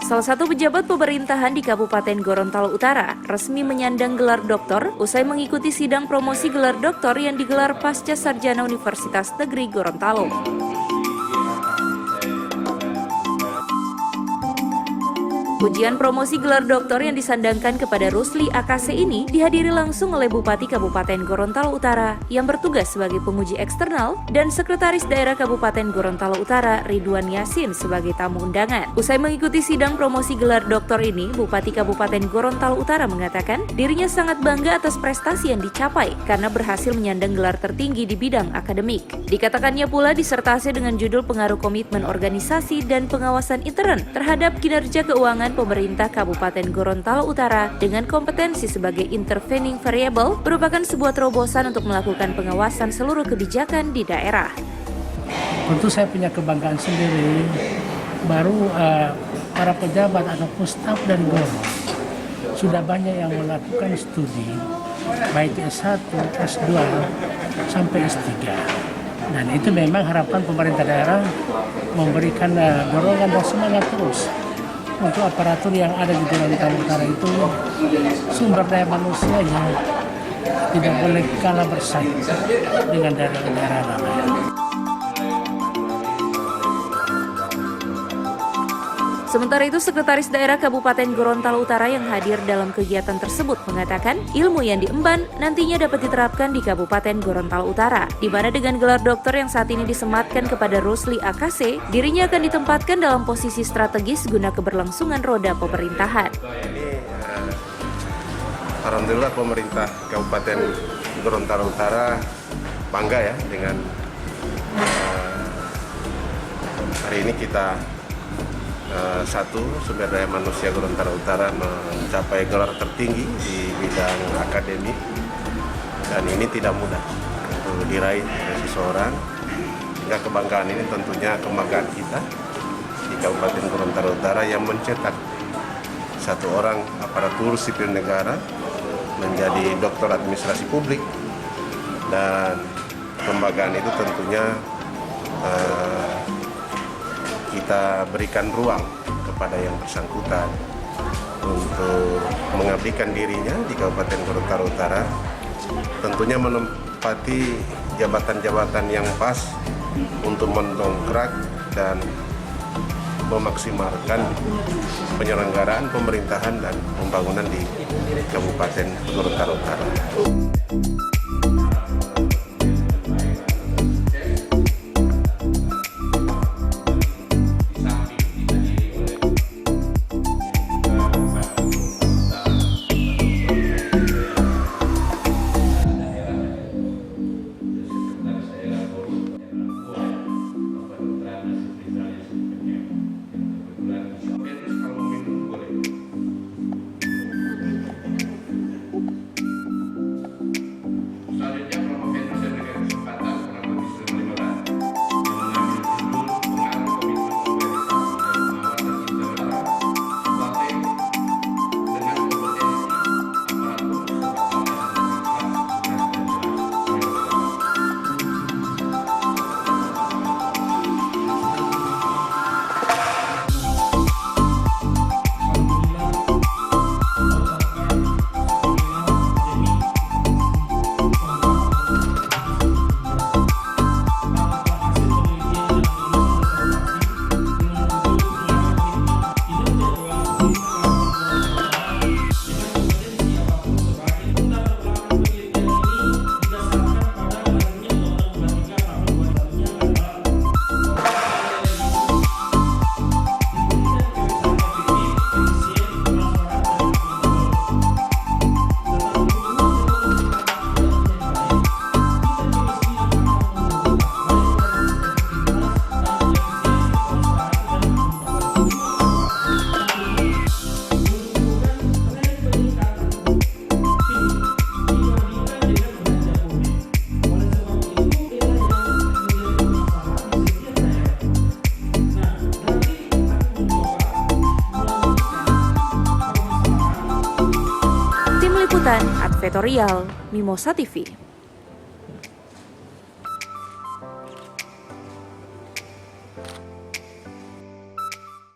Salah satu pejabat pemerintahan di Kabupaten Gorontalo Utara resmi menyandang gelar doktor usai mengikuti sidang promosi gelar doktor yang digelar Pasca Sarjana Universitas Negeri Gorontalo. Ujian promosi gelar doktor yang disandangkan kepada Rusli AKC ini dihadiri langsung oleh Bupati Kabupaten Gorontalo Utara yang bertugas sebagai penguji eksternal dan Sekretaris Daerah Kabupaten Gorontalo Utara Ridwan Yasin sebagai tamu undangan. Usai mengikuti sidang promosi gelar doktor ini, Bupati Kabupaten Gorontalo Utara mengatakan dirinya sangat bangga atas prestasi yang dicapai karena berhasil menyandang gelar tertinggi di bidang akademik. Dikatakannya pula disertasi dengan judul Pengaruh Komitmen Organisasi dan Pengawasan Intern terhadap Kinerja Keuangan Pemerintah Kabupaten Gorontalo Utara dengan kompetensi sebagai intervening variable merupakan sebuah terobosan untuk melakukan pengawasan seluruh kebijakan di daerah. Tentu saya punya kebanggaan sendiri, baru para pejabat ataupun staf dari Goro sudah banyak yang melakukan studi baik S1, S2 sampai S3. Dan itu memang harapan pemerintah daerah memberikan dorongan dan semangat terus untuk aparatur yang ada di Gorontalo Utara itu sumber daya manusianya tidak boleh kalah bersaing dengan daerah-daerah lain. Sementara itu, Sekretaris Daerah Kabupaten Gorontalo Utara yang hadir dalam kegiatan tersebut mengatakan ilmu yang diemban nantinya dapat diterapkan di Kabupaten Gorontalo Utara, di mana dengan gelar doktor yang saat ini disematkan kepada Rusli AKC, dirinya akan ditempatkan dalam posisi strategis guna keberlangsungan roda pemerintahan. Alhamdulillah pemerintah Kabupaten Gorontalo Utara bangga ya dengan hari ini kita satu, sumber daya manusia Gorontalo Utara mencapai gelar tertinggi di bidang akademik, dan ini tidak mudah untuk diraih oleh seseorang. Sehingga kebanggaan ini tentunya kebanggaan kita di Kabupaten Gorontalo Utara yang mencetak satu orang aparatur sipil negara menjadi doktor administrasi publik, dan kebanggaan itu tentunya kita berikan ruang kepada yang bersangkutan untuk mengabdikan dirinya di Kabupaten Gorontalo Utara, tentunya menempati jabatan-jabatan yang pas untuk mendongkrak dan memaksimalkan penyelenggaraan pemerintahan dan pembangunan di Kabupaten Gorontalo Utara. Liputan Advertorial Mimosa TV.